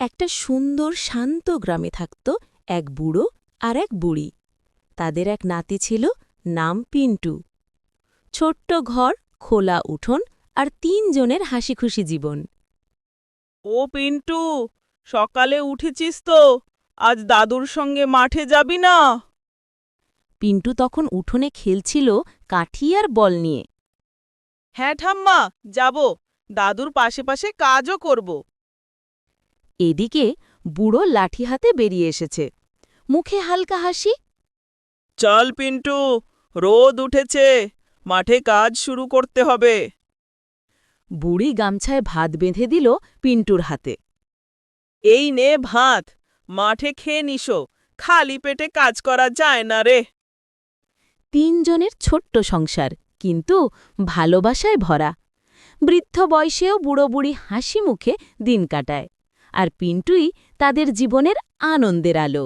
একটা সুন্দর শান্ত গ্রামে থাকত এক বুড়ো আর এক বুড়ি। তাদের এক নাতি ছিল, নাম পিন্টু। ছোট্ট ঘর, খোলা উঠোন আর ৩ জনের হাসিখুশি জীবন। ও পিন্টু, সকালে উঠেছিস তো? আজ দাদুর সঙ্গে মাঠে যাবি না? পিন্টু তখন উঠোনে খেলছিল কাঠি আর বল নিয়ে। হ্যাঁ ঠাম্মা, যাব। দাদুর পাশে পাশে কাজও করব। এদিকে বুড়ো লাঠি হাতে বেরিয়ে এসেছে, মুখে হালকা হাসি। চল পিন্টু, রোদ উঠেছে, মাঠে কাজ শুরু করতে হবে। বুড়ি গামছায় ভাত বেঁধে দিল পিন্টুর হাতে। এই নে ভাত, মাঠে খেয়ে নিসো, খালি পেটে কাজ করা যায় না রে। ৩ জনের ছোট্ট সংসার, কিন্তু ভালোবাসায় ভরা। বৃদ্ধ বয়সেও বুড়ো বুড়ি হাসি মুখে দিন কাটায়, আর পিন্টুই তাদের জীবনের আনন্দের আলো।